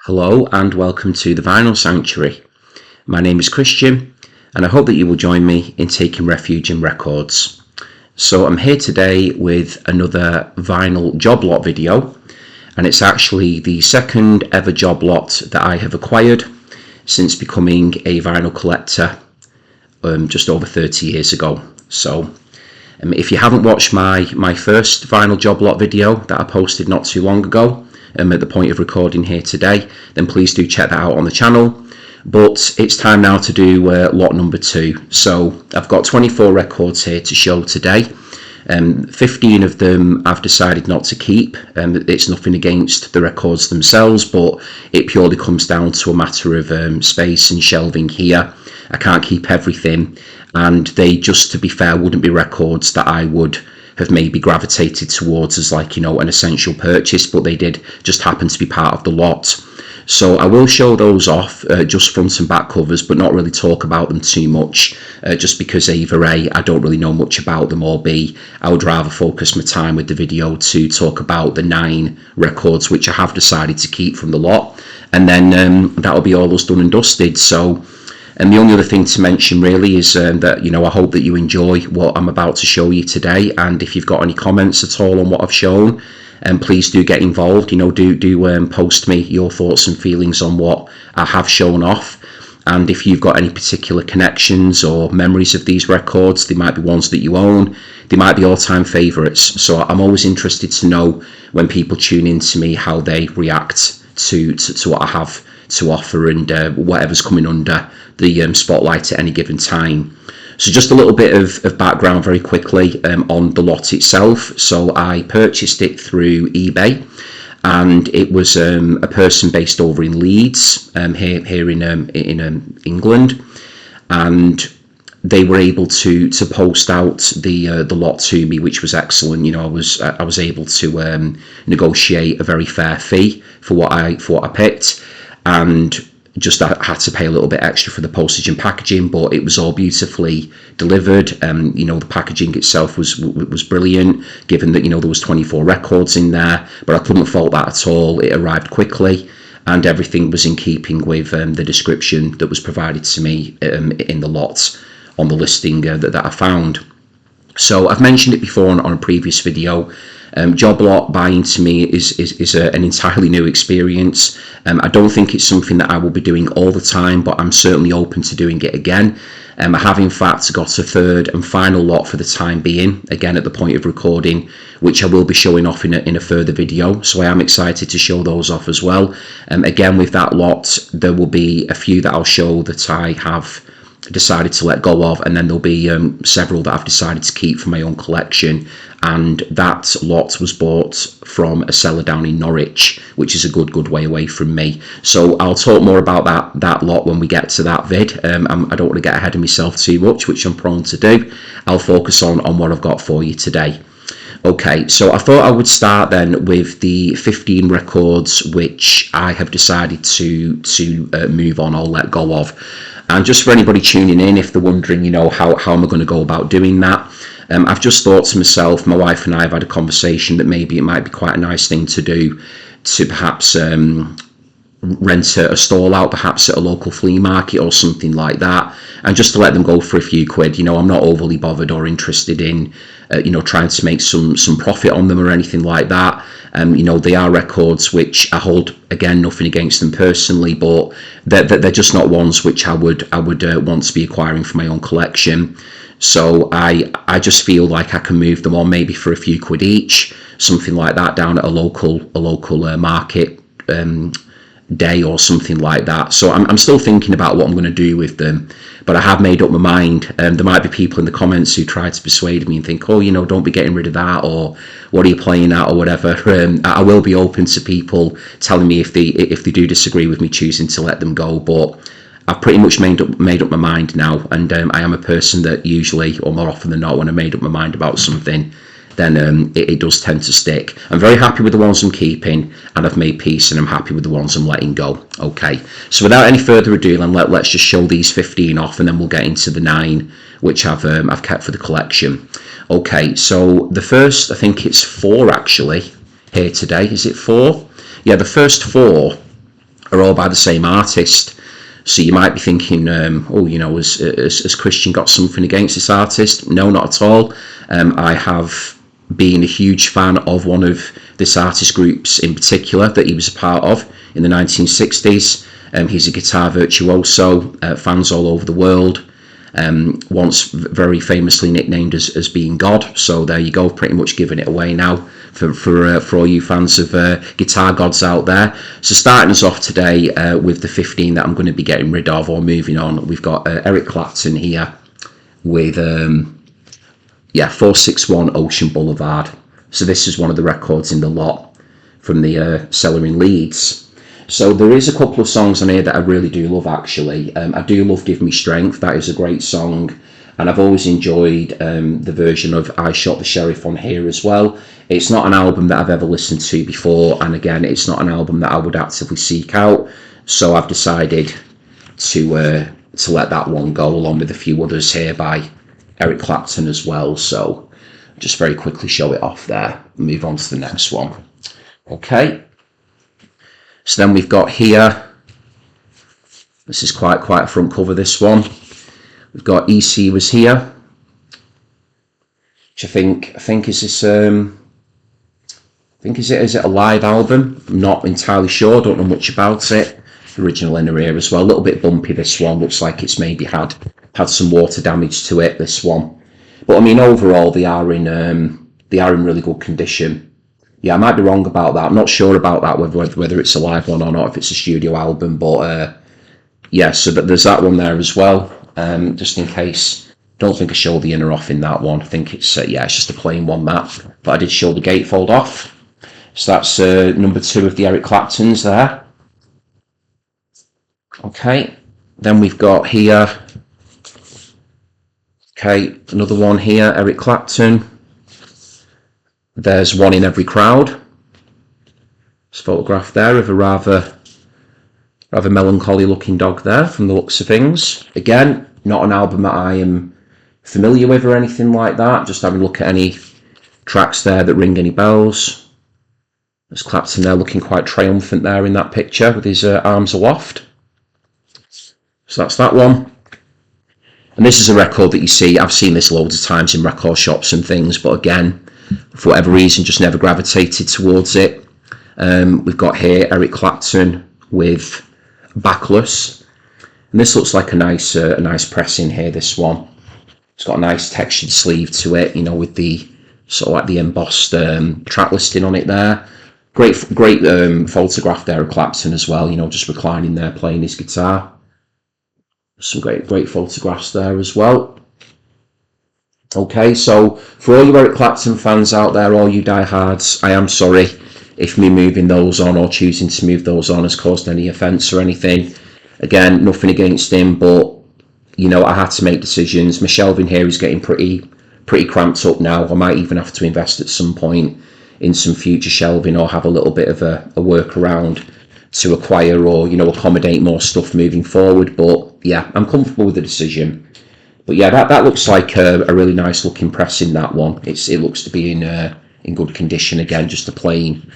Hello and welcome to the Vinyl Sanctuary. My name is Christian and I hope that you will join me in taking refuge in records. So I'm here today with another vinyl job lot video, and it's actually the second ever job lot that I have acquired since becoming a vinyl collector just over 30 years ago. So if you haven't watched my first vinyl job lot video that I posted not too long ago, at the point of recording here today, then please do check that out on the channel. But it's time now to do lot number 2. So I've got 24 records here to show today. 15 of them I've decided not to keep. It's nothing against the records themselves, but it purely comes down to a matter of space and shelving here. I can't keep everything, and they, just to be fair, wouldn't be records that I would have maybe gravitated towards as an essential purchase, but they did just happen to be part of the lot. So I will show those off, just front and back covers, but not really talk about them too much, just because either A, I don't really know much about them, or B, I would rather focus my time with the video to talk about the 9 records which I have decided to keep from the lot, and then that'll be all us done and dusted. So and the only other thing to mention really is that I hope that you enjoy what I'm about to show you today, and if you've got any comments at all on what I've shown, please do get involved. Do post me your thoughts and feelings on what I have shown off, and if you've got any particular connections or memories of these records, they might be ones that you own, they might be all-time favourites. So I'm always interested to know when people tune in to me how they react to what I have to offer and whatever's coming under the spotlight at any given time. So just a little bit of background very quickly on the lot itself. So I purchased it through eBay, and it was a person based over in Leeds, here in England, and they were able to post out the lot to me, which was excellent. I was able to negotiate a very fair fee for what I picked, and just I had to pay a little bit extra for the postage and packaging, but it was all beautifully delivered. The packaging itself was brilliant, given that there was 24 records in there, but I couldn't fault that at all. It arrived quickly, and everything was in keeping with the description that was provided to me in the lot on the listing that I found. So I've mentioned it before on a previous video. Job lot buying to me is an entirely new experience. I don't think it's something that I will be doing all the time, but I'm certainly open to doing it again. I have in fact got a third and final lot for the time being, again at the point of recording, which I will be showing off in a further video. So I am excited to show those off as well. Again, with that lot, there will be a few that I'll show that I have decided to let go of, and then there'll be several that I've decided to keep for my own collection, and that lot was bought from a seller down in Norwich, which is a good way away from me. So I'll talk more about that lot when we get to that vid. I don't want to get ahead of myself too much, which I'm prone to do. I'll focus on what I've got for you today. Okay, so I thought I would start then with the 15 records which I have decided to move on or let go of. And just for anybody tuning in, if they're wondering, how am I going to go about doing that? I've just thought to myself, my wife and I have had a conversation that maybe it might be quite a nice thing to do, to perhaps rent a stall out, perhaps at a local flea market or something like that, and just to let them go for a few quid. I'm not overly bothered or interested in trying to make some profit on them or anything like that. They are records which I hold, again, nothing against them personally, but they're just not ones which I would want to be acquiring for my own collection. So I just feel like I can move them on maybe for a few quid each, something like that, down at a local market day or something like that. So I'm still thinking about what I'm going to do with them, but I have made up my mind. There might be people in the comments who try to persuade me and think, don't be getting rid of that, or what are you playing at, or whatever. I will be open to people telling me if they do disagree with me choosing to let them go, but I've pretty much made up my mind now, and I am a person that usually, or more often than not, when I made up my mind about something, then it does tend to stick. I'm very happy with the ones I'm keeping, and I've made peace, and I'm happy with the ones I'm letting go. Okay, so without any further ado, then let's just show these 15 off, and then we'll get into the 9 which I've kept for the collection. Okay, so the first, I think it's 4 actually here today. Is it 4? Yeah, the first 4 are all by the same artist. So you might be thinking, has Christian got something against this artist? No, not at all. I have been a huge fan of one of this artist groups in particular that he was a part of in the 1960s. He's a guitar virtuoso, fans all over the world. Once very famously nicknamed as being God. So there you go, pretty much giving it away now for all you fans of guitar gods out there. So starting us off today with the 15 that I'm going to be getting rid of or moving on, we've got Eric Clapton here with 461 Ocean Boulevard. So this is one of the records in the lot from the cellar in Leeds. So there is a couple of songs on here that I really do love, actually. I do love Give Me Strength. That is a great song. And I've always enjoyed the version of I Shot the Sheriff on here as well. It's not an album that I've ever listened to before. And again, it's not an album that I would actively seek out. So I've decided to let that one go, along with a few others here by Eric Clapton as well. So just very quickly show it off there. Move on to the next one. Okay. So then we've got here, this is quite a front cover, this one. We've got EC Was Here, which I think is this, is it a live album? I'm not entirely sure, don't know much about it. Original in here as well, a little bit bumpy, this one. Looks like it's maybe had some water damage to it, this one. But I mean, overall, they are in really good condition. Yeah, I might be wrong about that. I'm not sure about that, whether it's a live one or not, if it's a studio album. But yeah, so there's that one there as well. Just in case, don't think I showed the inner off in that one. I think it's it's just a plain one, that. But I did show the gatefold off. So that's number 2 of the Eric Claptons there. Okay, then we've got here. Okay, another one here, Eric Clapton. There's One in Every Crowd. It's photographed there of a rather melancholy looking dog there from the looks of things. Again, not an album that I am familiar with or anything like that. Just having a look at any tracks there that ring any bells. There's Clapton there looking quite triumphant there in that picture with his arms aloft. So that's that one. And this is a record that you see, I've seen this loads of times in record shops and things, but again, for whatever reason, just never gravitated towards it. We've got here Eric Clapton with Backless, and this looks like a nice pressing here. This one, it's got a nice textured sleeve to it, with the sort of like the embossed track listing on it there. Great photograph there of Clapton as well. Just reclining there playing his guitar. Some great photographs there as well. Okay, so for all you Eric Clapton fans out there, all you diehards, I am sorry if me moving those on or choosing to move those on has caused any offence or anything. Again, nothing against him, but I had to make decisions. My shelving here is getting pretty cramped up now. I might even have to invest at some point in some future shelving or have a little bit of a workaround to acquire or accommodate more stuff moving forward. But yeah, I'm comfortable with the decision. But yeah, that looks like a really nice looking press in that one. It looks to be in good condition. Again, just a plain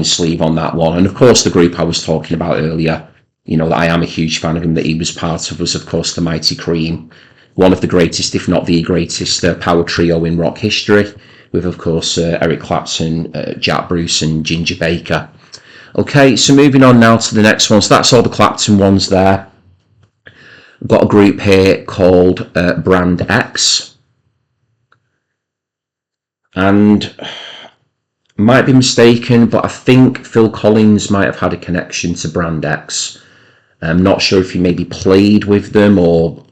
sleeve on that one. And of course, the group I was talking about earlier, that I am a huge fan of him, that he was part of, was of course the Mighty Cream, one of the greatest, if not the greatest, power trio in rock history, with of course Eric Clapton, Jack Bruce, and Ginger Baker. Okay, so moving on now to the next one. So that's all the Clapton ones there. I've got a group here called Brand X, and might be mistaken, but I think Phil Collins might have had a connection to Brand X. I'm not sure if he maybe played with them, or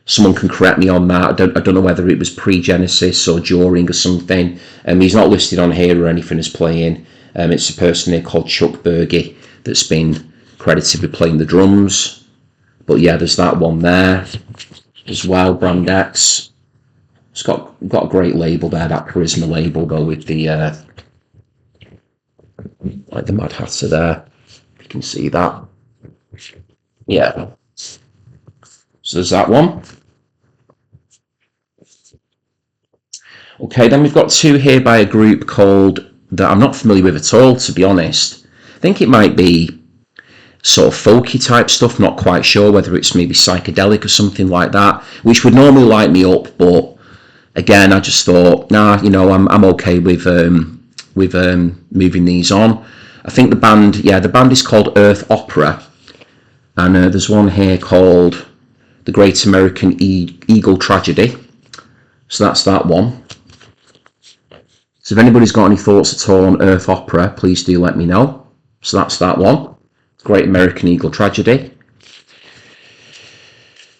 someone can correct me on that. I don't know whether it was pre-Genesis or during or something. He's not listed on here or anything as playing. It's a person here called Chuck Berge that's been credited with playing the drums. But yeah, there's that one there as well, Brand X. It's got a great label there, that Charisma label, though, with the like the Mad Hatter there. You can see that. Yeah. So there's that one. Okay, then we've got 2 here by a group called, that I'm not familiar with at all, to be honest. I think it might be sort of folky type stuff. Not quite sure whether it's maybe psychedelic or something like that, which would normally light me up. But again, I just thought, nah, I'm okay with moving these on. I think the band is called Earth Opera, and there's one here called The Great American Eagle Tragedy. So that's that one. So if anybody's got any thoughts at all on Earth Opera, please do let me know. So that's that one. Great American Eagle Tragedy.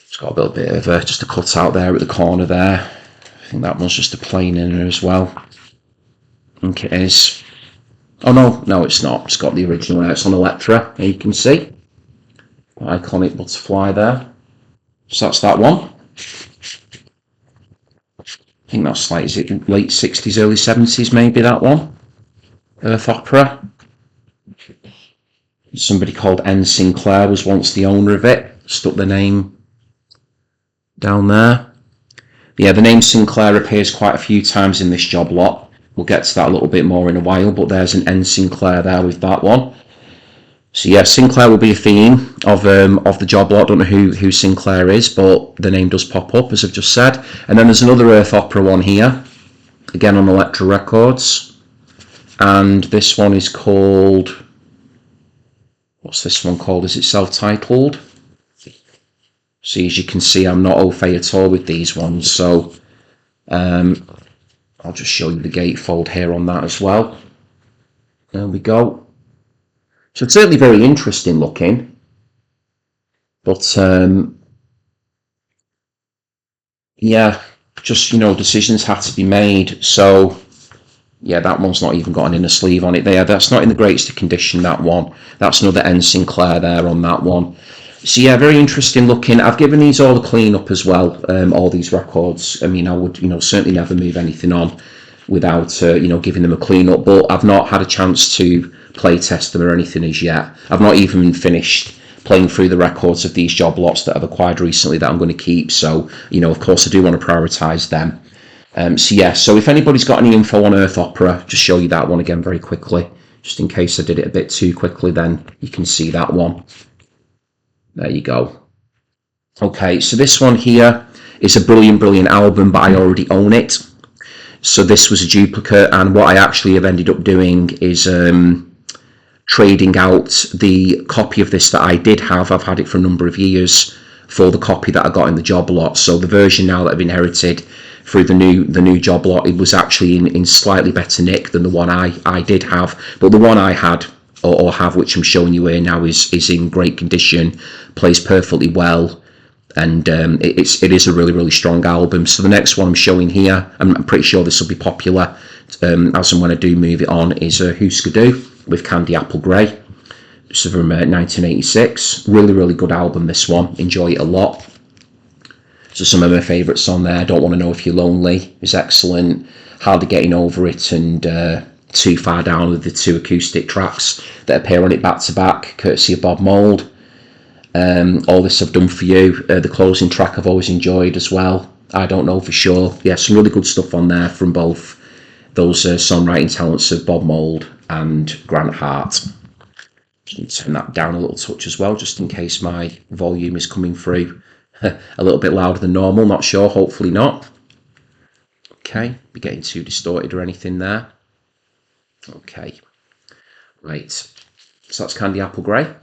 It's got a little bit of just a cut out there at the corner there. I think that one's just a plain inner as well. I think it is. Oh no, it's not. It's got the original there. It's on Electra, you can see. Iconic butterfly there. So that's that one. I think that's like, is it late 60s, early 70s maybe, that one? Earth Opera. Somebody called N. Sinclair was once the owner of it. Stuck the name down there. Yeah, the name Sinclair appears quite a few times in this job lot. We'll get to that a little bit more in a while, but there's an N. Sinclair there with that one. So yeah, Sinclair will be a theme of the job lot. Don't know who Sinclair is, but the name does pop up, as I've just said. And then there's another Earth Opera one here, again on Electra Records. And this one is called... What's this one called? Is it self-titled? So as you can see, I'm not au fait at all with these ones. So I'll just show you the gatefold here on that as well. There we go. So it's certainly very interesting looking, but yeah, just decisions had to be made. So yeah, that one's not even got an inner sleeve on it there. That's not in the greatest of condition, that one. That's another N. Sinclair there on that one. So yeah, very interesting looking. I've given these all a clean up as well, all these records. I mean, I would certainly never move anything on without giving them a clean up, but I've not had a chance to play test them or anything as yet. I've not even finished playing through the records of these job lots that I've acquired recently that I'm going to keep. So of course I do want to prioritise them. So if anybody's got any info on Earth Opera, just show you that one again very quickly, just in case I did it a bit too quickly. Then you can see that one. There you go. Okay, so this one here is a brilliant album, but I already own it. So this was a duplicate, and what I actually have ended up doing is trading out the copy of this that I did have. I've had it for a number of years, for the copy that I got in the job lot. So the version now that I've inherited through the new job lot, it was actually in slightly better nick than the one I did have. But the one I had or have, which I'm showing you here now, is in great condition, plays perfectly well, and it is a really strong album. So the next one I'm showing here, I'm pretty sure this will be popular as and when I do move it on, is Husker Du with Candy Apple Grey. This is from 1986. Really good album, this one. Enjoy it a lot. So some of my favourites on there: Don't Want to Know If You're Lonely is excellent, Hardly Getting Over It, and Too Far Down, with the two acoustic tracks that appear on it back to back, courtesy of Bob Mould. All This I've Done For You, the closing track, I've always enjoyed as well. I Don't Know For Sure. Yeah, some really good stuff on there from both those songwriting talents of Bob Mould and Grant Hart. Turn that down a little touch as well, just in case my volume is coming through a little bit louder than normal. Not sure, hopefully not. Okay, be getting too distorted or anything there. Okay, right, so that's Candy Apple Grey.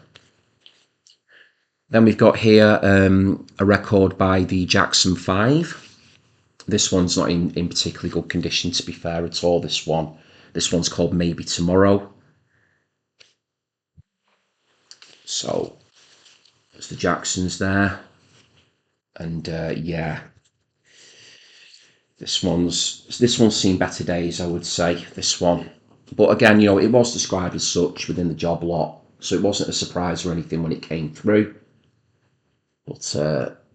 Then we've got here a record by the Jackson 5. This one's not in particularly good condition, to be fair, at all. This one's called Maybe Tomorrow. So there's the Jacksons there, and yeah, this one's seen better days, I would say, this one. But again, it was described as such within the job lot, so it wasn't a surprise or anything when it came through. But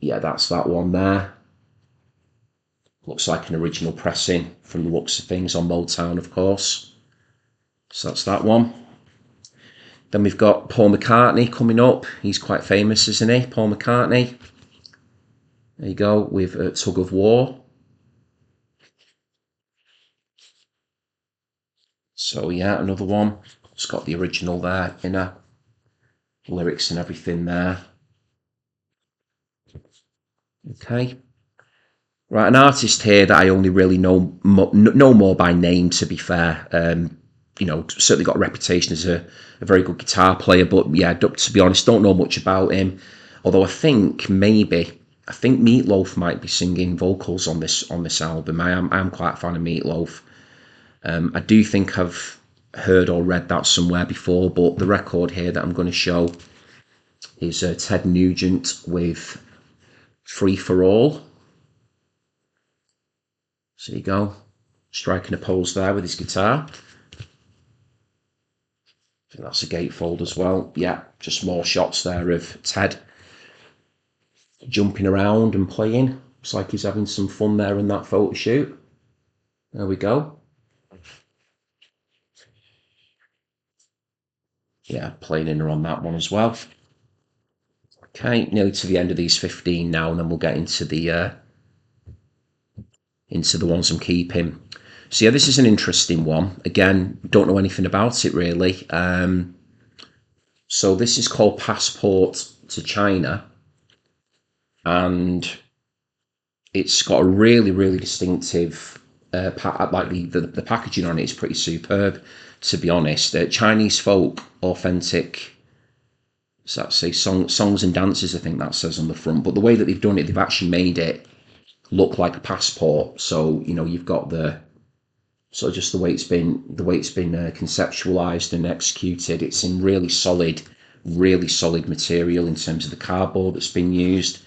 yeah, that's that one there. Looks like an original pressing from the looks of things on Motown, of course. So that's that one. Then we've got Paul McCartney coming up. He's quite famous, isn't he? Paul McCartney. There you go, with Tug of War. So yeah, another one. It's got the original there, inner. lyrics and everything there. Okay. Right, an artist here that I only really know more by name, to be fair. Certainly got a reputation as a very good guitar player, but yeah, to be honest, don't know much about him. Although I think Meatloaf might be singing vocals on this album. I'm quite a fan of Meatloaf. I do think I've heard or read that somewhere before, but the record here that I'm going to show is Ted Nugent with Free for All. So there you go, striking a pose there with his guitar. I think that's a gatefold as well. Yeah, just more shots there of Ted jumping around and playing. Looks like he's having some fun there in that photo shoot. There we go. Yeah, playing in on that one as well. Okay, nearly to the end of these 15 now, and then we'll get into the ones I'm keeping. So yeah, this is an interesting one. Again, don't know anything about it really. So this is called Passport to China, and it's got a really, really distinctive like the packaging on it is pretty superb, to be honest. Chinese folk authentic, so that's say songs and dances, I think that says on the front. But the way that they've done it, they've actually made it look like a passport. So you've got just the way it's been conceptualized and executed. It's in really solid material in terms of the cardboard that's been used.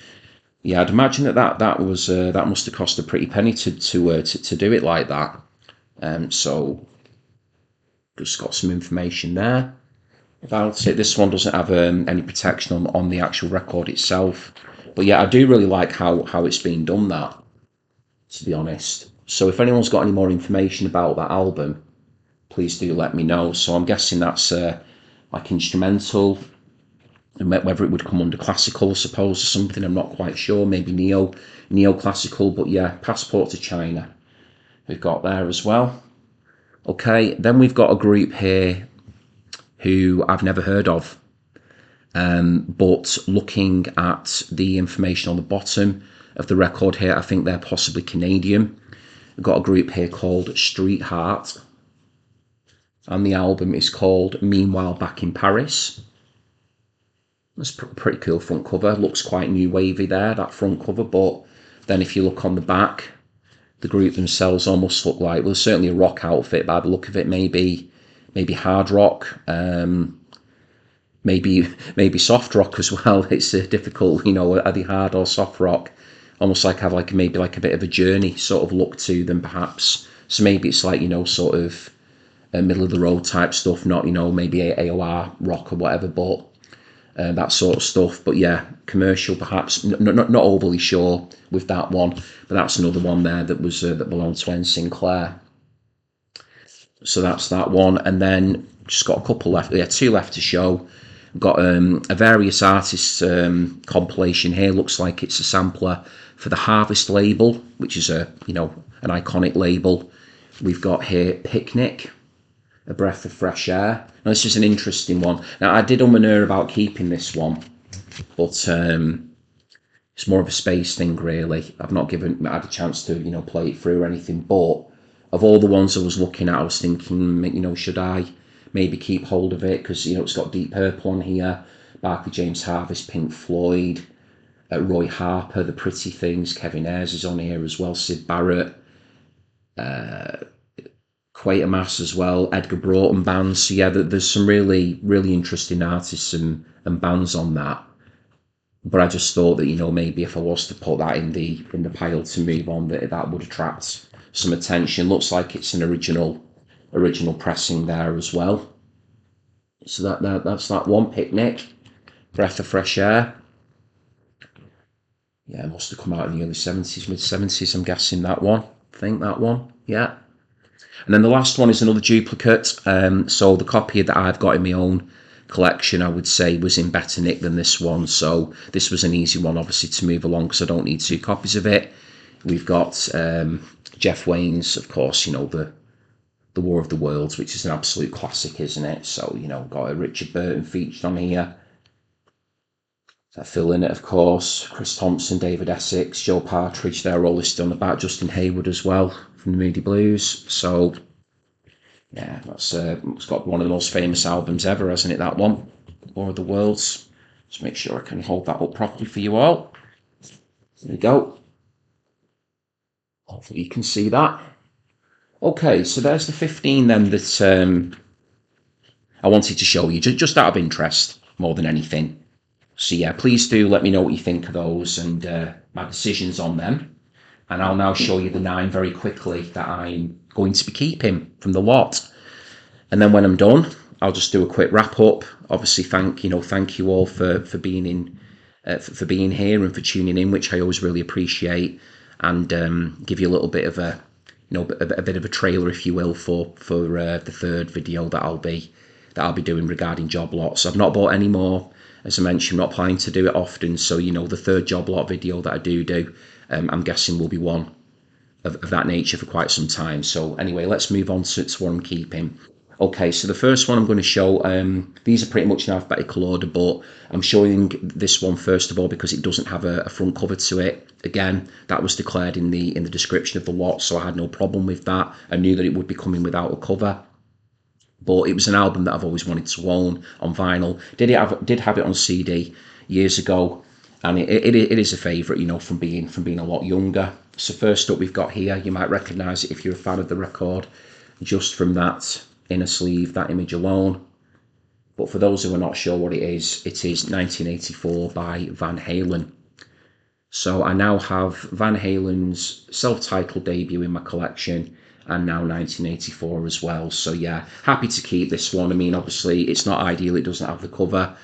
Yeah, I'd imagine that must have cost a pretty penny to do it like that. So just got some information there about it. This one doesn't have any protection on the actual record itself, but yeah, I do really like how it's been done, that, to be honest. So if anyone's got any more information about that album, please do let me know. So I'm guessing that's like instrumental, and whether it would come under classical, I suppose, or something, I'm not quite sure. Maybe neo-classical, but yeah, Passport to China we've got there as well. Okay, then we've got a group here who I've never heard of, but looking at the information on the bottom of the record here, I think they're possibly Canadian. We've got a group here called Street Heart, and the album is called Meanwhile Back in Paris. That's a pretty cool front cover. Looks quite new wavy there, that front cover, but then if you look on the back, the group themselves almost look like, well, certainly a rock outfit by the look of it, maybe hard rock, maybe soft rock as well. It's difficult, are they hard or soft rock? Almost like have maybe a bit of a Journey sort of look to them, perhaps. So maybe it's like, sort of middle of the road type stuff, not, maybe AOR rock or whatever, but that sort of stuff. But yeah, commercial perhaps, not overly sure with that one, but that's another one there that was that belonged to N Sinclair. So that's that one, and then just got a couple left. Yeah, two left to show. We've got a various artists compilation here. Looks like it's a sampler for the Harvest label, which is an iconic label. We've got here Picnic, A Breath of Fresh Air. Now this is an interesting one. Now I did and err about keeping this one, but it's more of a space thing really. I've not had a chance to play it through or anything, but of all the ones I was looking at, I was thinking, should I maybe keep hold of it, because it's got Deep Purple on here, Barclay James Harvest, Pink Floyd, Roy Harper, The Pretty Things, Kevin Ayers is on here as well, Syd Barrett, Quatermass as well, Edgar Broughton bands. So yeah, there's some really, really interesting artists and bands on that. But I just thought that maybe if I was to put that in the pile to move on, that would attract some attention. Looks like it's an original pressing there as well. So that's that one. Picnic, Breath of Fresh Air. Yeah, it must have come out in the early 70s, mid 70s, I'm guessing that one. I think that one, yeah. And then the last one is another duplicate. So the copy that I've got in my own collection, I would say, was in better nick than this one. So this was an easy one, obviously, to move along because I don't need two copies of it. We've got Jeff Wayne's, of course, the War of the Worlds, which is an absolute classic, isn't it? So, got a Richard Burton featured on here. That fill in it, of course. Chris Thompson, David Essex, Joe Partridge, they're all listed on the back. Justin Hayward as well from the Moody Blues. So, yeah, that's it's got one of the most famous albums ever, hasn't it, that one? War of the Worlds. Just make sure I can hold that up properly for you all. There we go. Hopefully you can see that. Okay, so there's the 15 then that I wanted to show you, just out of interest more than anything. So yeah, please do let me know what you think of those and my decisions on them. And I'll now show you the 9 very quickly that I'm going to be keeping from the lot. And then when I'm done, I'll just do a quick wrap up. Obviously, thank you all for being in, for being here and for tuning in, which I always really appreciate, and give you a little bit of a a bit of a trailer, if you will, for the third video that I'll be doing regarding job lots. I've not bought any more, as I mentioned. I'm not planning to do it often, so the third job lot video that I do, I'm guessing will be one of that nature for quite some time. So anyway, let's move on to what I'm keeping. Okay, so the first one I'm going to show, these are pretty much in alphabetical order, but I'm showing this one first of all because it doesn't have a front cover to it. Again, that was declared in the description of the lot, so I had no problem with that. I knew that it would be coming without a cover, but it was an album that I've always wanted to own on vinyl. Did have it on CD years ago, and it is a favourite, from being a lot younger. So first up, we've got here. You might recognise it if you're a fan of the record, just from that inner sleeve, that image alone. But for those who are not sure what it is 1984 by Van Halen. So I now have Van Halen's self-titled debut in my collection, and now 1984 as well. So yeah, happy to keep this one. I mean, obviously it's not ideal, it doesn't have the cover,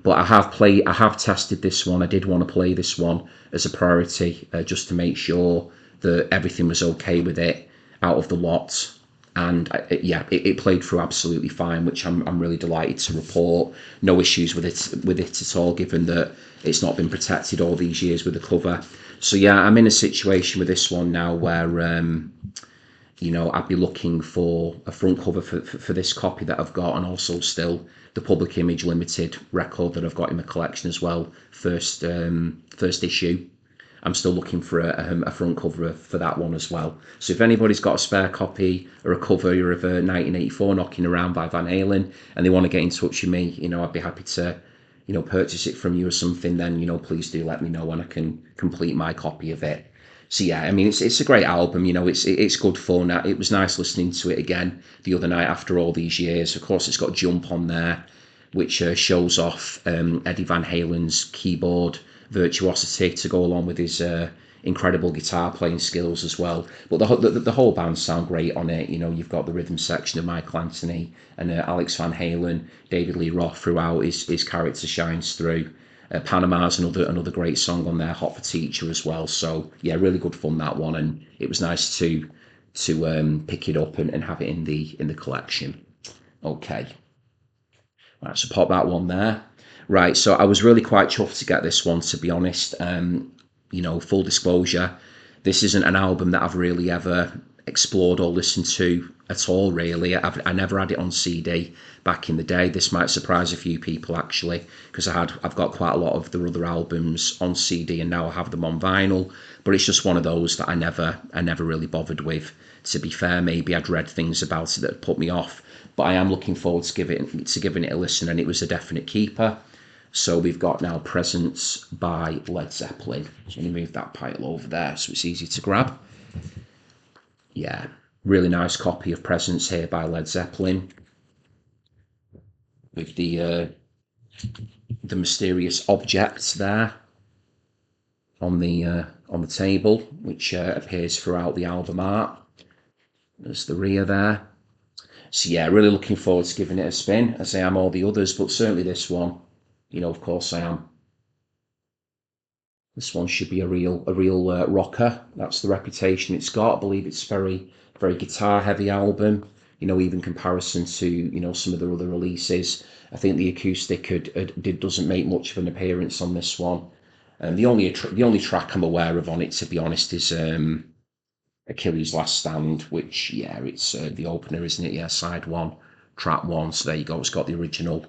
but I have tested this one. I did want to play this one as a priority, just to make sure that everything was okay with it out of the lot. And it played through absolutely fine, which I'm really delighted to report. No issues with it at all, given that it's not been protected all these years with the cover. So yeah, I'm in a situation with this one now where I'd be looking for a front cover for this copy that I've got, and also still the Public Image Limited record that I've got in my collection as well, first issue. I'm still looking for a front cover for that one as well. So if anybody's got a spare copy or a cover of 1984 knocking around by Van Halen and they want to get in touch with me, I'd be happy to, purchase it from you or something. Then, please do let me know and I can complete my copy of it. So yeah, I mean, it's a great album. It's good fun. It was nice listening to it again the other night after all these years. Of course, it's got Jump on there, which shows off Eddie Van Halen's keyboard virtuosity to go along with his incredible guitar playing skills as well. But the whole band sound great on it. You've got the rhythm section of Michael Anthony and Alex Van Halen. David Lee Roth throughout, his character shines through. Panama's another great song on there, Hot for Teacher as well. So yeah, really good fun, that one, and it was nice to pick it up and have it in the collection. Okay, right, so pop that one there. Right, so I was really quite chuffed to get this one, to be honest. Full disclosure, this isn't an album that I've really ever explored or listened to at all, really. I never had it on CD back in the day. This might surprise a few people, actually, because I've got quite a lot of the other albums on CD and now I have them on vinyl. But it's just one of those that I never really bothered with. To be fair, maybe I'd read things about it that put me off, but I am looking forward to giving it a listen, and it was a definite keeper. So we've got now Presents by Led Zeppelin. So let me move that pile over there so it's easy to grab. Yeah, really nice copy of Presents here by Led Zeppelin, with the mysterious objects there on the table, which appears throughout the album art. There's the rear there. So yeah, really looking forward to giving it a spin, as I am all the others, but certainly this one, of course I am. This one should be a real rocker. That's the reputation it's got. I believe it's very guitar heavy album. Even comparison to some of the other releases. I think the acoustic doesn't make much of an appearance on this one. And the only track I'm aware of on it, to be honest, is Achilles' Last Stand, which it's the opener, isn't it? Yeah, side 1, track 1. So there you go. It's got the original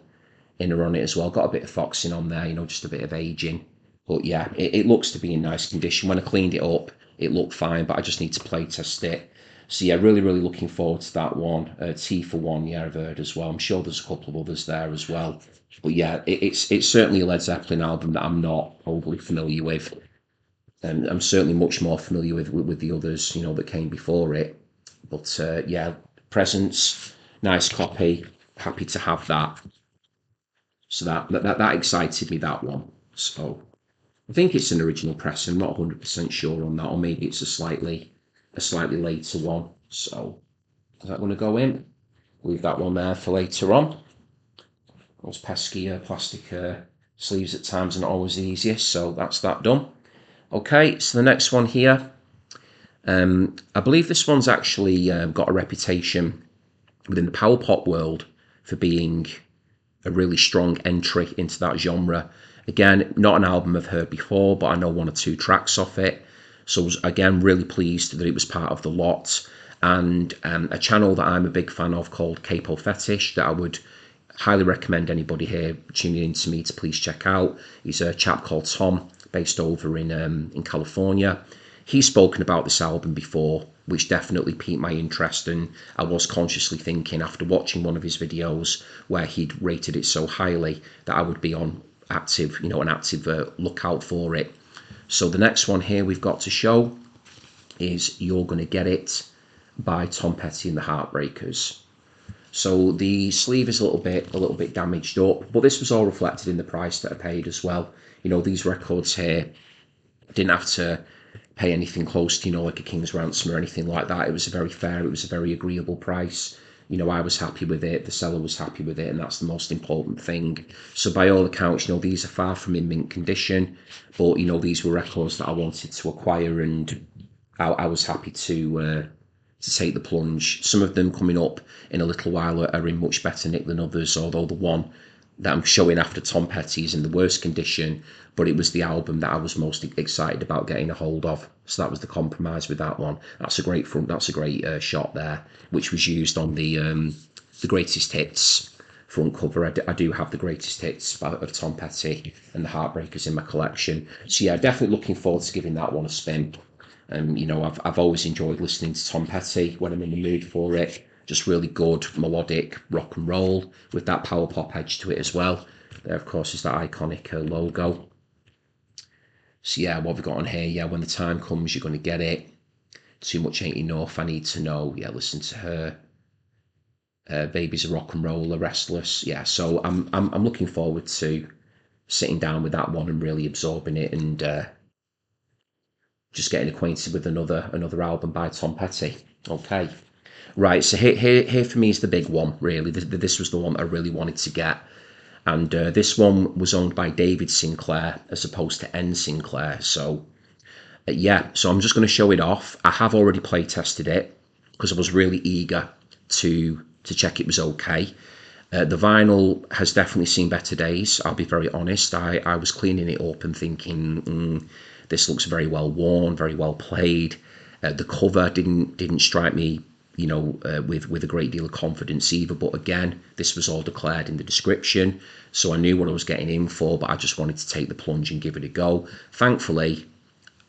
inner on it as well. Got a bit of foxing on there, just a bit of aging. But yeah, it looks to be in nice condition. When I cleaned it up, it looked fine, but I just need to play test it. So yeah, really, really looking forward to that one. T for One, yeah, I've heard as well. I'm sure there's a couple of others there as well. But yeah, it's certainly a Led Zeppelin album that I'm not overly familiar with. And I'm certainly much more familiar with the others, that came before it. But yeah, Presence, nice copy. Happy to have that. So that excited me, that one. So I think it's an original press. I'm not 100% sure on that, or maybe it's a slightly later one. So is that going to go in? Leave that one there for later on. Those pesky plastic sleeves at times are not always the easiest, so that's that done. Okay, so the next one here, I believe this one's actually got a reputation within the power pop world for being a really strong entry into that genre. Again, not an album I've heard before, but I know one or two tracks off it. So I was, again, really pleased that it was part of the lot. And a channel that I'm a big fan of called Capo Fetish that I would highly recommend anybody here tuning in to me to please check out. He's a chap called Tom, based over in California. He's spoken about this album before, which definitely piqued my interest, and I was consciously thinking after watching one of his videos where he'd rated it so highly that I would be on active, an active lookout for it. So the next one here we've got to show is You're Gonna Get It by Tom Petty and the Heartbreakers. So the sleeve is a little bit damaged up, but this was all reflected in the price that I paid as well. These records here didn't have to pay anything close to, like a King's Ransom or anything like that. It was a very agreeable price. I was happy with it, the seller was happy with it, and that's the most important thing. So by all accounts, these are far from in mint condition, but these were records that I wanted to acquire, and I was happy to take the plunge. Some of them coming up in a little while are in much better nick than others, although the one that I'm showing after Tom Petty is in the worst condition, but it was the album that I was most excited about getting a hold of. So that was the compromise with that one. That's a great shot there, which was used on the Greatest Hits front cover. I do have the Greatest Hits of Tom Petty and the Heartbreakers in my collection. So yeah, definitely looking forward to giving that one a spin. I've always enjoyed listening to Tom Petty when I'm in the mood for it. Just really good melodic rock and roll with that power pop edge to it as well. There, of course, is that iconic logo. So yeah, what have we got on here? Yeah, When the Time Comes, You're Gonna Get It. Too Much Ain't Enough, I Need to Know. Yeah, Listen to Her. Baby's a Rock and Roller, Restless. Yeah, so I'm looking forward to sitting down with that one and really absorbing it, and just getting acquainted with another album by Tom Petty. Okay, right. So here for me is the big one. Really, this was the one that I really wanted to get, and this one was owned by David Sinclair as opposed to N Sinclair. So yeah, so I'm just going to show it off. I have already play tested it because I was really eager to check it was okay. The vinyl has definitely seen better days. I'll be very honest. I was cleaning it up and thinking, this looks very well worn, very well played. The cover didn't strike me, with a great deal of confidence either. But again, this was all declared in the description, so I knew what I was getting in for. But I just wanted to take the plunge and give it a go. Thankfully,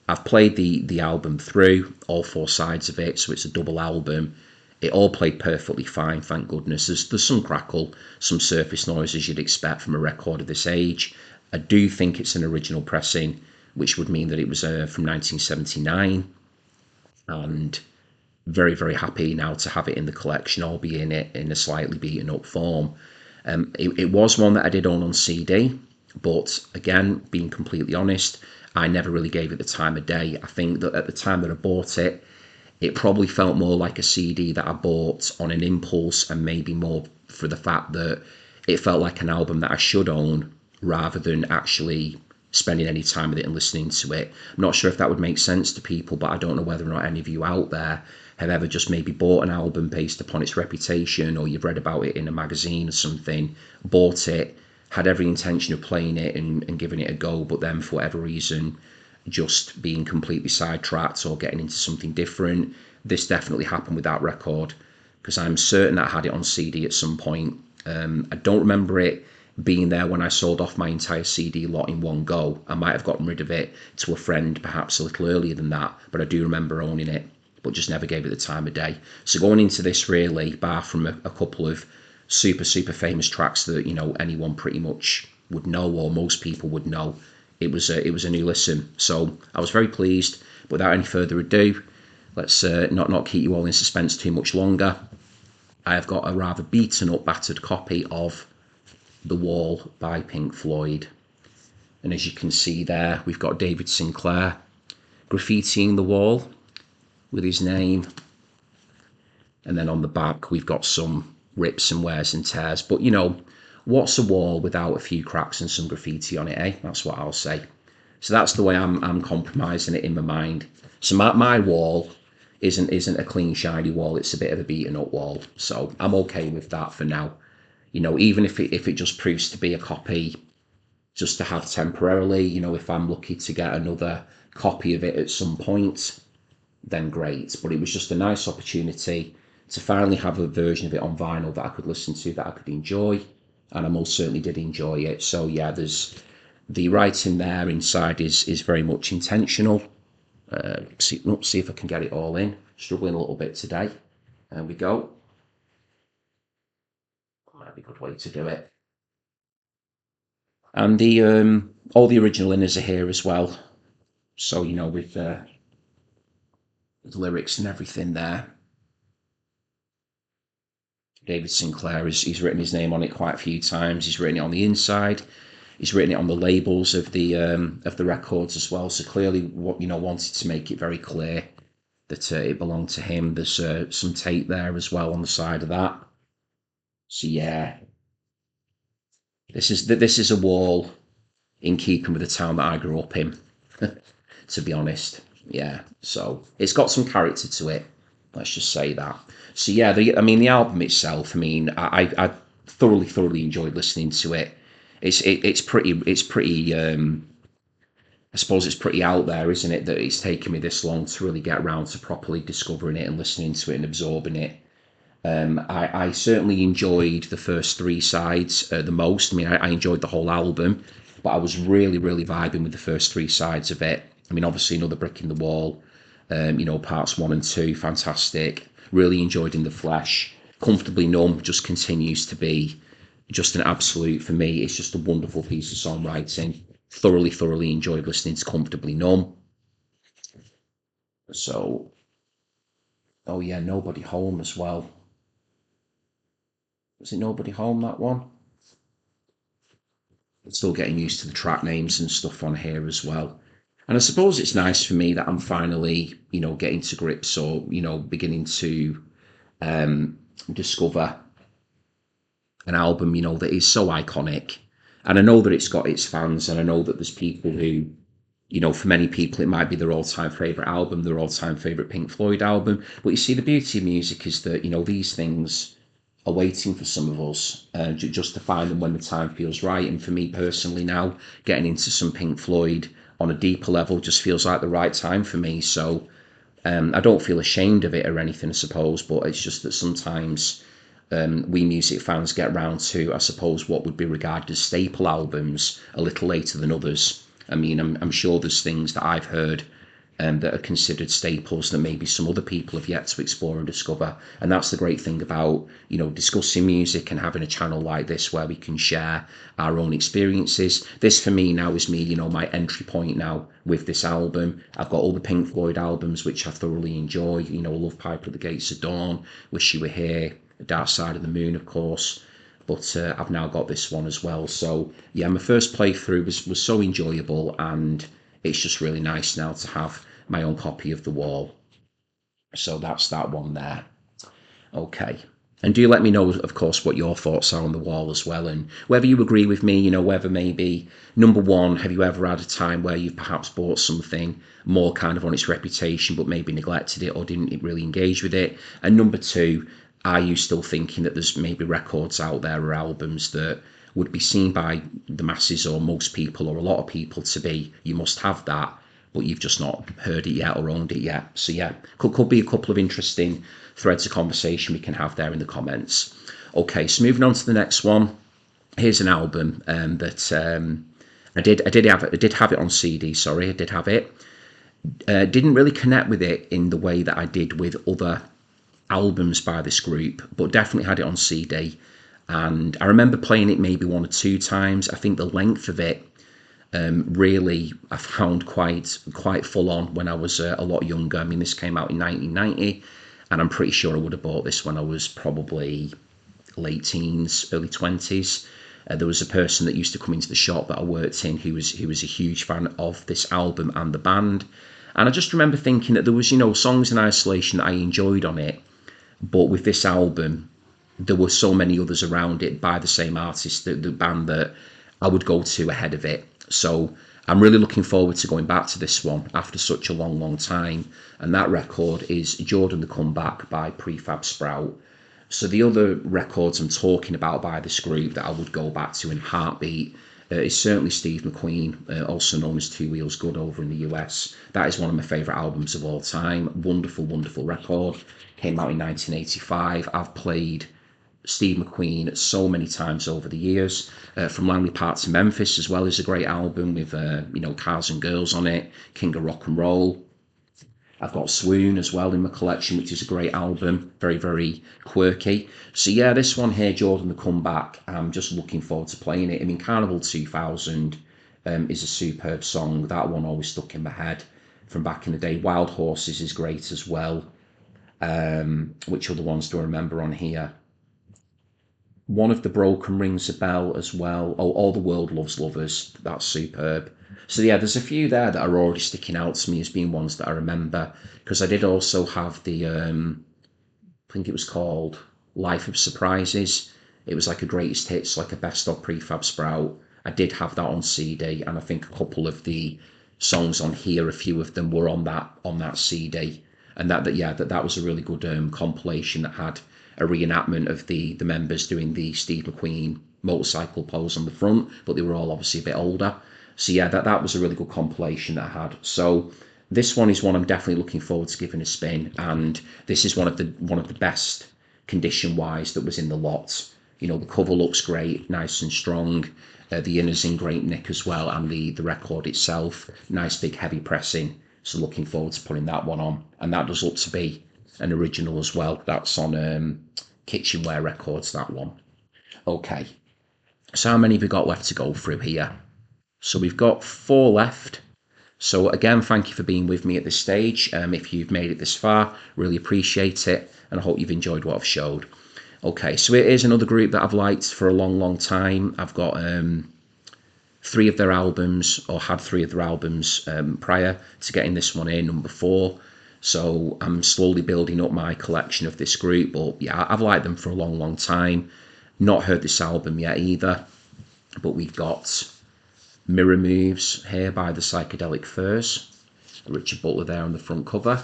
I've played the album through, all four sides of it, so it's a double album. It all played perfectly fine, thank goodness. There's some crackle, some surface noise as you'd expect from a record of this age. I do think it's an original pressing, which would mean that it was from 1979. And very, very happy now to have it in the collection, albeit in a slightly beaten up form. It was one that I did own on CD, but again, being completely honest, I never really gave it the time of day. I think that at the time that I bought it, it probably felt more like a CD that I bought on an impulse, and maybe more for the fact that it felt like an album that I should own rather than actually spending any time with it and listening to it. I'm not sure if that would make sense to people, but I don't know whether or not any of you out there have ever just maybe bought an album based upon its reputation, or you've read about it in a magazine or something, bought it, had every intention of playing it and giving it a go, but then for whatever reason just being completely sidetracked or getting into something different. This definitely happened with that record, because I'm certain I had it on CD at some point. I don't remember it being there when I sold off my entire CD lot in one go. I might have gotten rid of it to a friend perhaps a little earlier than that, but I do remember owning it, but just never gave it the time of day. So going into this, really, bar from a couple of super famous tracks that, you know, anyone pretty much would know, or most people would know, it was a new listen. So I was very pleased. But without any further ado, let's not keep you all in suspense too much longer. I have got a rather beaten up, battered copy of The Wall by Pink Floyd. And as you can see there, we've got David Sinclair graffitiing the wall with his name. And then on the back, we've got some rips and wears and tears. But, you know, what's a wall without a few cracks and some graffiti on it, eh? That's what I'll say. So that's the way I'm compromising it in my mind. So my wall isn't a clean, shiny wall. It's a bit of a beaten up wall. So I'm okay with that for now. You know, even if it just proves to be a copy just to have temporarily, you know, if I'm lucky to get another copy of it at some point, then great. But it was just a nice opportunity to finally have a version of it on vinyl that I could listen to, that I could enjoy, and I most certainly did enjoy it. So yeah, there's the writing there inside is very much intentional. See if I can get it all in. Struggling a little bit today. There we go. Might be a good way to do it. And the all the original inners are here as well. So, you know, with the lyrics and everything there. David Sinclair, he's written his name on it quite a few times. He's written it on the inside. He's written it on the labels of the records as well. So clearly, what, you know, wanted to make it very clear that it belonged to him. There's some tape there as well on the side of that. So yeah, this is a wall in keeping with the town that I grew up in. To be honest, yeah. So it's got some character to it. Let's just say that. So yeah, the album itself. I mean, I thoroughly enjoyed listening to it. It's pretty. I suppose it's pretty out there, isn't it? That it's taken me this long to really get around to properly discovering it and listening to it and absorbing it. I certainly enjoyed the first three sides the most. I mean, I enjoyed the whole album, but I was really vibing with the first three sides of it. I mean, obviously, Another Brick in the Wall, you know, parts 1 and 2, fantastic. Really enjoyed In the Flesh. Comfortably Numb just continues to be just an absolute, for me, it's just a wonderful piece of songwriting. Thoroughly enjoyed listening to Comfortably Numb. So, oh yeah, Nobody Home as well. Was it Nobody Home, that one? Still getting used to the track names and stuff on here as well. And I suppose it's nice for me that I'm finally, you know, getting to grips, or, you know, beginning to discover an album, you know, that is so iconic. And I know that it's got its fans, and I know that there's people who, you know, for many people, it might be their all-time favourite album, their all-time favourite Pink Floyd album. But you see, the beauty of music is that, you know, these things are waiting for some of us, just to find them when the time feels right. And for me personally now, getting into some Pink Floyd on a deeper level just feels like the right time for me. So I don't feel ashamed of it or anything, I suppose, but it's just that sometimes we music fans get round to, I suppose, what would be regarded as staple albums a little later than others. I mean, I'm sure there's things that I've heard that are considered staples that maybe some other people have yet to explore and discover. And that's the great thing about, you know, discussing music and having a channel like this where we can share our own experiences. This for me now is me, you know, my entry point now with this album. I've got all the Pink Floyd albums, which I thoroughly enjoy. You know, Love Pipe at the Gates of Dawn, Wish You Were Here, Dark Side of the Moon, of course. But I've now got this one as well. So yeah, my first playthrough was so enjoyable, and it's just really nice now to have my own copy of The Wall. So that's that one there. Okay. And do let me know, of course, what your thoughts are on The Wall as well, and whether you agree with me, you know, whether maybe, number one, have you ever had a time where you've perhaps bought something more kind of on its reputation, but maybe neglected it or didn't really engage with it? And number two, are you still thinking that there's maybe records out there or albums that would be seen by the masses or most people or a lot of people to be, you must have that, but you've just not heard it yet or owned it yet? So yeah, could be a couple of interesting threads of conversation we can have there in the comments. Okay, so moving on to the next one. here's an album that I did have it on CD. Sorry, I did have it. Didn't really connect with it in the way that I did with other albums by this group, but definitely had it on CD. And I remember playing it maybe one or two times. I think the length of it really I found quite full on when I was a lot younger. I mean, this came out in 1990, and I'm pretty sure I would have bought this when I was probably late teens, early 20s. There was a person that used to come into the shop that I worked in who was a huge fan of this album and the band. And I just remember thinking that there was, songs in isolation that I enjoyed on it, but with this album, there were so many others around it by the same artist, the band, that I would go to ahead of it. So I'm really looking forward to going back to this one after such a long, long time. And that record is Jordan the Comeback by Prefab Sprout. So the other records I'm talking about by this group that I would go back to in heartbeat is certainly Steve McQueen, also known as Two Wheels Good over in the US. That is one of my favourite albums of all time. Wonderful, wonderful record. Came out in 1985. I've played Steve McQueen so many times over the years. From Langley Park to Memphis as well is a great album with, Cars and Girls on it, King of Rock and Roll. I've got Swoon as well in my collection, which is a great album, very, very quirky. So yeah, this one here, Jordan the Comeback, I'm just looking forward to playing it. I mean, Carnival 2000 is a superb song. That one always stuck in my head from back in the day. Wild Horses is great as well. Which other ones do I remember on here? One of the Broken rings a bell as well. Oh, All the World Loves Lovers. That's superb. So yeah, there's a few there that are already sticking out to me as being ones that I remember, because I did also have the I think it was called Life of Surprises. It was like a greatest hits, like a best of Prefab Sprout. I did have that on CD, and I think a couple of the songs on here, a few of them were on that CD. And that was a really good compilation that had a reenactment of the members doing the Steve McQueen motorcycle pose on the front, but they were all obviously a bit older. So yeah, that was a really good compilation that I had. So this one is one I'm definitely looking forward to giving a spin, and this is one of the best condition wise that was in the lot. The cover looks great, nice and strong. The inner's in great nick as well, and the record itself, nice big heavy pressing. So looking forward to putting that one on, and that does look to be an original as well. That's on Kitchenware Records, that one. Okay, so how many have we got left to go through here? So we've got 4 left. So again, thank you for being with me at this stage. If you've made it this far, really appreciate it, and I hope you've enjoyed what I've showed. Okay, so it is another group that I've liked for a long, long time. I've got 3 of their albums, or had 3 of their albums prior to getting this one in, number 4. So I'm slowly building up my collection of this group, but yeah, I've liked them for a long, long time. Not heard this album yet either, but we've got Mirror Moves here by the Psychedelic Furs. Richard Butler there on the front cover.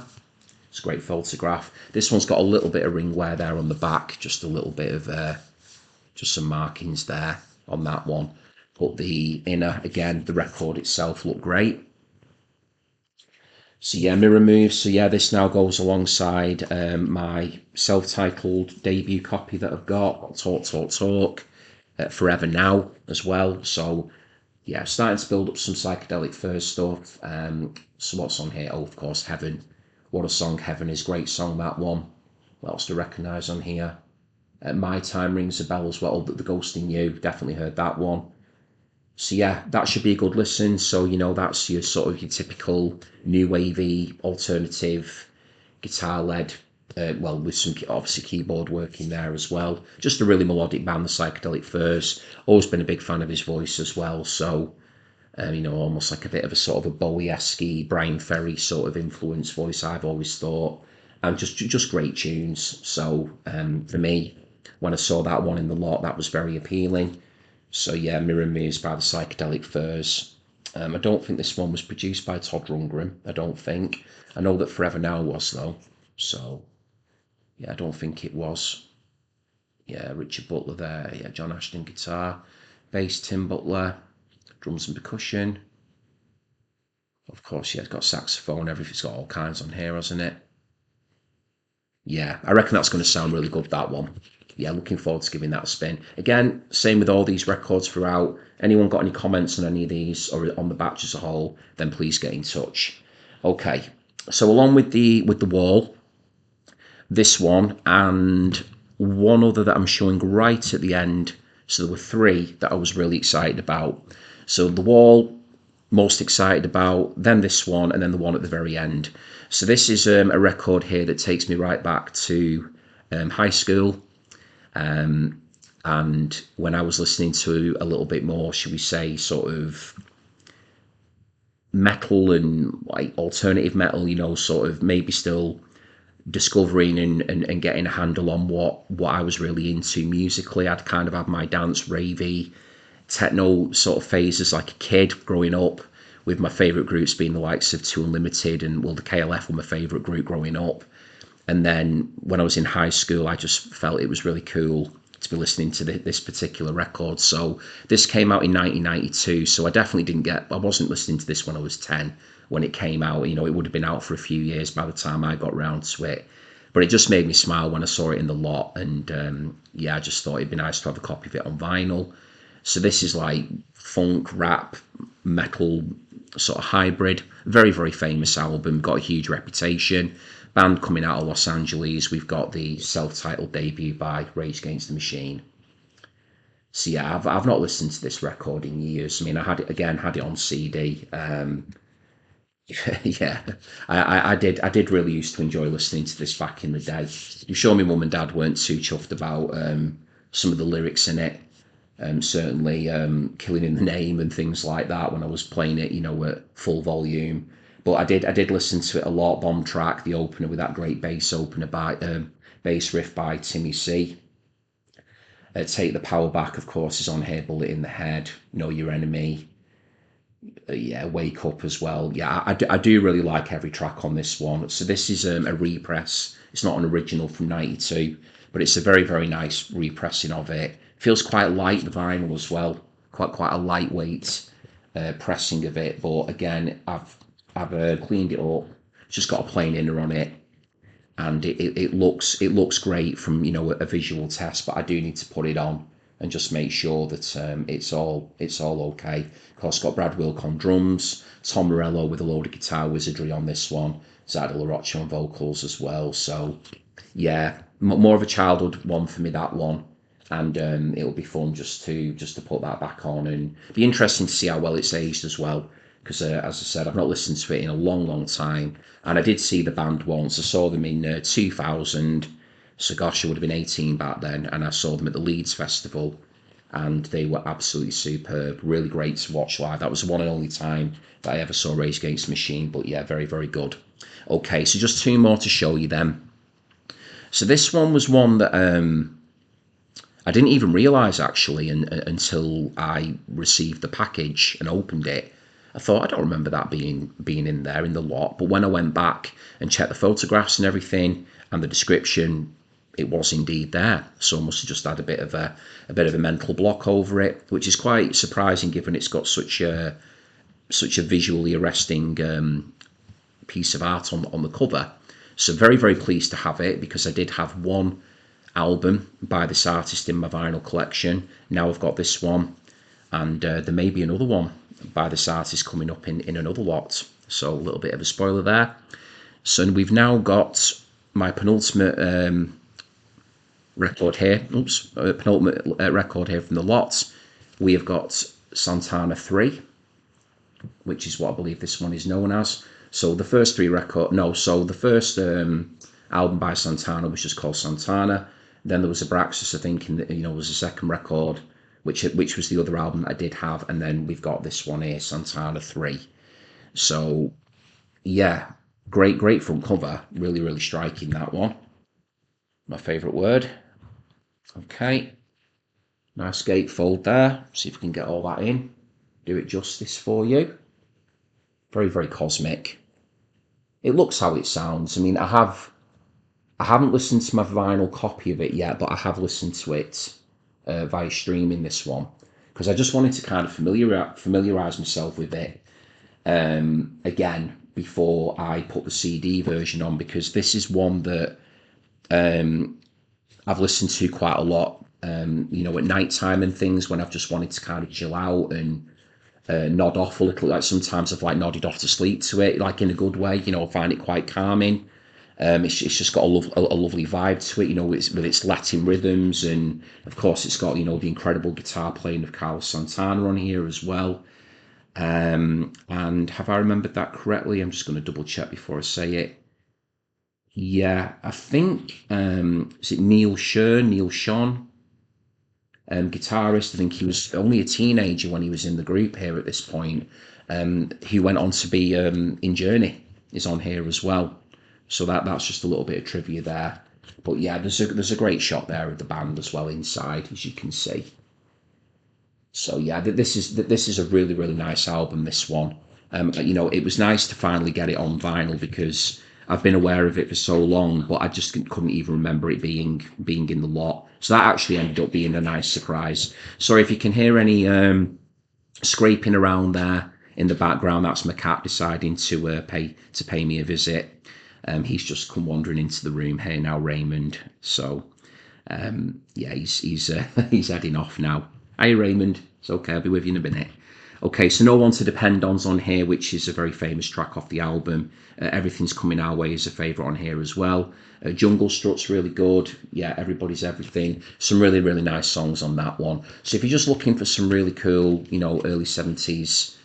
It's a great photograph. This one's got a little bit of ring wear there on the back, just a little bit of just some markings there on that one. But the inner, again, the record itself looked great. So yeah, Mirror Moves. So yeah, this now goes alongside my self-titled debut copy that I've got, Talk, Talk, Talk, Forever Now as well. So yeah, starting to build up some Psychedelic Furs stuff. So what's on here? Oh, of course, Heaven. What a song, Heaven is. Great song, that one. What else to recognise on here? My Time rings a bell as well. The Ghost in You, definitely heard that one. So yeah, that should be a good listen. So, that's your sort of your typical new wavy, alternative, guitar-led, with some obviously keyboard work in there as well. Just a really melodic band, the Psychedelic Furs. Always been a big fan of his voice as well. So, almost like a bit of a sort of a Bowie-esque, Brian Ferry sort of influence voice, I've always thought. And just great tunes. So for me, when I saw that one in the lot, that was very appealing. So yeah, Mirror Moves by the Psychedelic Furs. I don't think this one was produced by Todd Rundgren. I don't think. I know that Forever Now was though. So yeah, I don't think it was. Yeah, Richard Butler there. Yeah, John Ashton guitar, bass Tim Butler, drums and percussion. Of course, yeah, it's got saxophone. Everything's got all kinds on here, hasn't it? Yeah, I reckon that's going to sound really good, that one. yeah, looking forward to giving that a spin. Again, same with all these records throughout. Anyone got any comments on any of these or on the batch as a whole, then please get in touch. Okay, so along with the wall, this one and one other that I'm showing right at the end. So there were three that I was really excited about. So the wall, most excited about, then this one, and then the one at the very end. So this is a record here that takes me right back to high school. And when I was listening to a little bit more, should we say, sort of metal and like alternative metal, sort of maybe still discovering and getting a handle on what I was really into musically. I'd kind of had my dance ravey techno sort of phases like a kid growing up, with my favourite groups being the likes of Two Unlimited and, well, the KLF were my favourite group growing up. And then when I was in high school, I just felt it was really cool to be listening to this particular record. So this came out in 1992. So I wasn't listening to this when I was 10 when it came out. It would have been out for a few years by the time I got round to it. But it just made me smile when I saw it in the lot. And yeah, I just thought it'd be nice to have a copy of it on vinyl. So this is like funk, rap, metal sort of hybrid. Very, very famous album. Got a huge reputation. Band coming out of Los Angeles. We've got the self-titled debut by Rage Against the Machine. So yeah, I've not listened to this record in years. I mean, I had it on CD. Yeah, I did really used to enjoy listening to this back in the day. I'm sure my mum and dad weren't too chuffed about some of the lyrics in it. Certainly Killing in the Name and things like that when I was playing it, at full volume. But I did listen to it a lot. Bomb Track, the opener with that great bass opener by bass riff by Timmy C. Take the Power Back, of course, is on here. Bullet in the Head, Know Your Enemy. Yeah, Wake Up as well. Yeah, I do really like every track on this one. So this is a repress. It's not an original from '92, but it's a very, very nice repressing of it. Feels quite light, the vinyl as well. Quite a lightweight pressing of it. But again, I've cleaned it up. It's just got a plain inner on it, and it looks great from a visual test. But I do need to put it on and just make sure that it's all okay. Of course, got Brad Wilk on drums, Tom Morello with a load of guitar wizardry on this one, Zada LaRocha on vocals as well. So yeah, more of a childhood one for me, that one. And it'll be fun just to put that back on, and be interesting to see how well it's aged as well. Because as I said, I've not listened to it in a long, long time, and I did see the band once. I saw them in 2000. So gosh, I would have been 18 back then, and I saw them at the Leeds Festival, and they were absolutely superb. Really great to watch live. That was the one and only time that I ever saw Rage Against the Machine. But yeah, very, very good. Okay, so just two more to show you then. So this one was one that I didn't even realise actually until I received the package and opened it. I thought, I don't remember that being in there in the lot. But when I went back and checked the photographs and everything and the description, it was indeed there. So I must have just had a bit of a mental block over it, which is quite surprising given it's got such a visually arresting piece of art on the cover. So very, very pleased to have it, because I did have one album by this artist in my vinyl collection. Now I've got this one, and there may be another one by this artist coming up in another lot. So a little bit of a spoiler there. So we've now got my penultimate record here. Penultimate record here from the lot. We have got Santana 3, which is what I believe this one is known as. So the first the first album by Santana was just called Santana. Then there was Abraxas, I think, was the second record, which was the other album that I did have. And then we've got this one here, Santana 3. So yeah, great front cover. Really, really striking, that one. My favourite word. Okay. Nice gatefold there. See if we can get all that in. Do it justice for you. Very, very cosmic. It looks how it sounds. I mean, I haven't listened to my vinyl copy of it yet, but I have listened to it via streaming, this one, because I just wanted to kind of familiarise myself with it again before I put the CD version on, because this is one that I've listened to quite a lot, at night time and things when I've just wanted to kind of chill out and nod off a little. Like sometimes I've like nodded off to sleep to it, like in a good way. I find it quite calming. It's just got a lovely vibe to it, with its Latin rhythms, and of course it's got the incredible guitar playing of Carlos Santana on here as well. And have I remembered that correctly? I'm just going to double check before I say it. Yeah, I think is it Neil Sean, guitarist. I think he was only a teenager when he was in the group here at this point. He went on to be in Journey is on here as well. So that's just a little bit of trivia there. But yeah, there's a great shot there of the band as well inside, as you can see. So yeah, this is a really nice album. This one, it was nice to finally get it on vinyl because I've been aware of it for so long, but I just couldn't even remember it being in the lot. So that actually ended up being a nice surprise. Sorry if you can hear any scraping around there in the background. That's my cat deciding to pay me a visit. He's just come wandering into the room here now, Raymond. So yeah, he's he's heading off now. Hi, Raymond. It's okay, I'll be with you in a minute. Okay, so No One to Depend On's on here, which is a very famous track off the album. Everything's Coming Our Way is a favourite on here as well. Jungle Strut's really good. Yeah, Everybody's Everything. Some really nice songs on that one. So if you're just looking for some really cool, early 70s,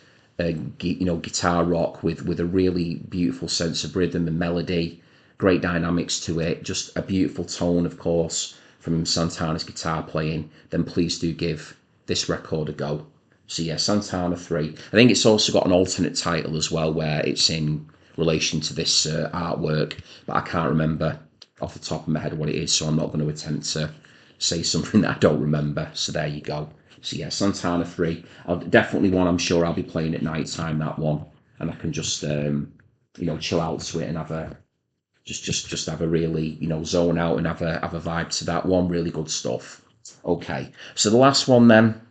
guitar rock with a really beautiful sense of rhythm and melody, great dynamics to it, just a beautiful tone, of course, from Santana's guitar playing, then please do give this record a go. So yeah, Santana 3. I think it's also got an alternate title as well where it's in relation to this artwork, but I can't remember off the top of my head what it is, so I'm not going to attempt to say something that I don't remember. So there you go. So yeah, Santana 3. Definitely one I'm sure I'll be playing at night time, that one. And I can just, chill out to it and have a just have a really zone out and have a vibe to that one. Really good stuff. Okay, so the last one then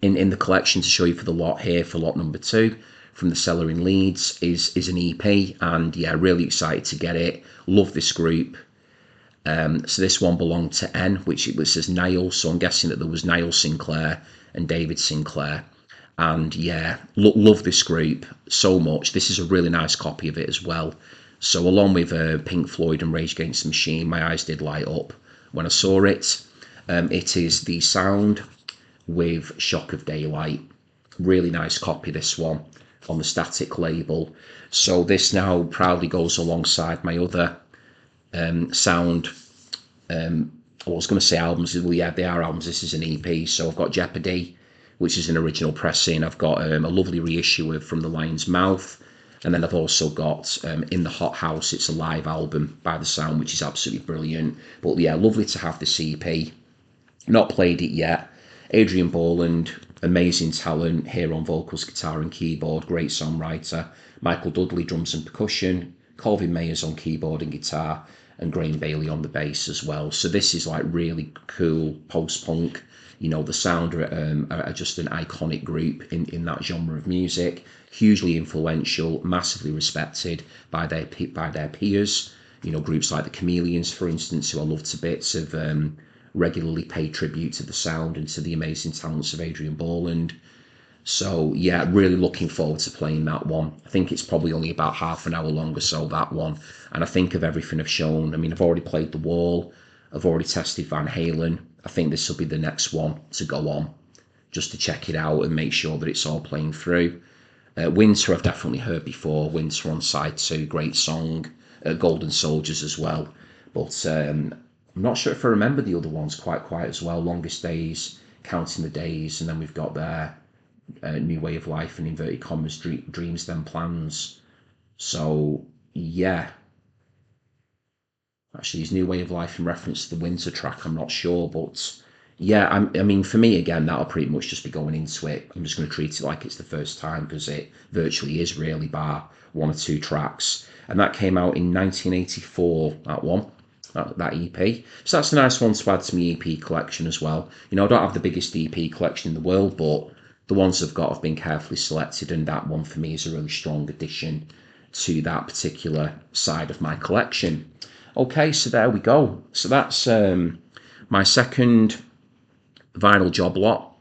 in the collection to show you for the lot here, for lot number 2 from the cellar in Leeds, is an EP, and yeah, really excited to get it. Love this group. So this one belonged to N, which it says Niall, so I'm guessing that there was Niall Sinclair and David Sinclair. And yeah, love this group so much. This is a really nice copy of it as well. So along with Pink Floyd and Rage Against the Machine, my eyes did light up when I saw it. It is The Sound with Shock of Daylight. Really nice copy, this one, on the Static label. So this now proudly goes alongside my other Sound, I was going to say albums. Well, yeah, they are albums. This is an EP. So I've got Jeopardy, which is an original pressing. I've got a lovely reissue of From the Lion's Mouth. And then I've also got In the Hot House. It's a live album by The Sound, which is absolutely brilliant. But yeah, lovely to have this EP. Not played it yet. Adrian Borland, amazing talent here on vocals, guitar and keyboard. Great songwriter. Michael Dudley, drums and percussion. Colvin Mayers on keyboard and guitar. And Graham Bailey on the bass as well. So this is like really cool post-punk. The Sound are just an iconic group in that genre of music. Hugely influential, massively respected by their peers. Groups like the Chameleons, for instance, who I love to bits, have regularly paid tribute to The Sound and to the amazing talents of Adrian Borland. So yeah, really looking forward to playing that one. I think it's probably only about half an hour long or so, that one. And I think of everything I've shown. I mean, I've already played The Wall. I've already tested Van Halen. I think this will be the next one to go on, just to check it out and make sure that it's all playing through. Winter I've definitely heard before. Winter on side 2, great song. Golden Soldiers as well. But I'm not sure if I remember the other ones quite as well. Longest Days, Counting the Days, and then we've got their New Way of Life and inverted commas, Dreams Then Plans. So yeah, actually his New Way of Life in reference to the Winter track, I'm not sure, but yeah, I mean, for me, again, that'll pretty much just be going into it. I'm just going to treat it like it's the first time, because it virtually is, really, bar 1 or 2 tracks. And that came out in 1984, that one, that EP. So that's a nice one to add to my EP collection as well. I don't have the biggest EP collection in the world, but the ones I've got have been carefully selected, and that one for me is a really strong addition to that particular side of my collection. Okay, so there we go. So that's My second vinyl job lot,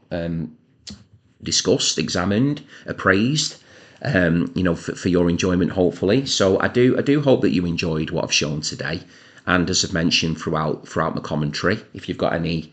discussed, examined, appraised, for your enjoyment, hopefully. So I do hope that you enjoyed what I've shown today. And as I've mentioned throughout my commentary, if you've got any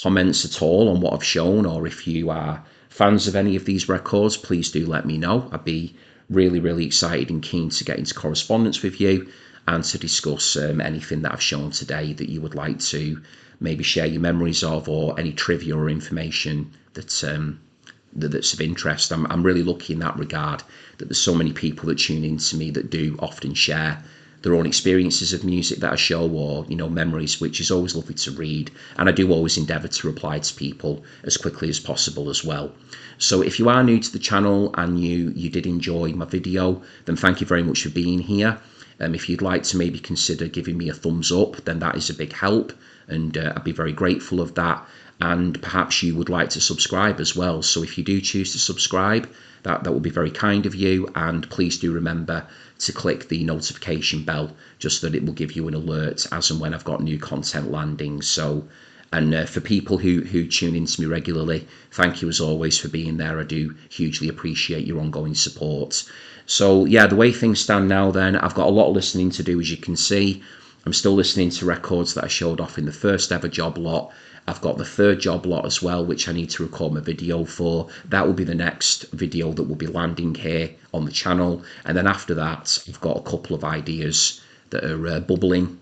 comments at all on what I've shown, or if you are fans of any of these records, please do let me know. I'd be really, really excited and keen to get into correspondence with you and to discuss anything that I've shown today that you would like to maybe share your memories of, or any trivia or information that's of interest. I'm really lucky in that regard, that there's so many people that tune in to me that do often share their own experiences of music that I show, or memories, which is always lovely to read. And I do always endeavour to reply to people as quickly as possible as well. So if you are new to the channel and you did enjoy my video, then thank you very much for being here. If you'd like to maybe consider giving me a thumbs up, then that is a big help, and I'd be very grateful of that. And perhaps you would like to subscribe as well. So if you do choose to subscribe, that would be very kind of you. And please do remember to click the notification bell, just so that it will give you an alert as and when I've got new content landing. So, and for people who tune in to me regularly, thank you as always for being there. I do hugely appreciate your ongoing support. So yeah, the way things stand now, then I've got a lot of listening to do, as you can see. I'm still listening to records that I showed off in the first ever job lot. I've got the third job lot as well, which I need to record my video for. That will be the next video that will be landing here on the channel. And then after that, I've got a couple of ideas that are bubbling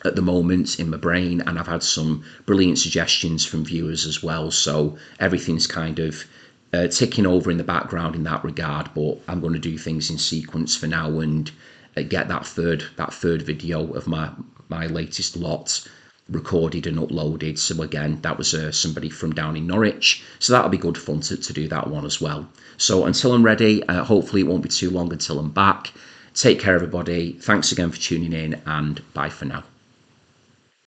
at the moment in my brain, and I've had some brilliant suggestions from viewers as well. So everything's kind of ticking over in the background in that regard, but I'm going to do things in sequence for now and get that third video of my latest lot recorded and uploaded. So again, that was somebody from down in Norwich, so that'll be good fun to do that one as well. So until I'm ready, hopefully it won't be too long until I'm back. Take care, everybody. Thanks again for tuning in, and bye for now.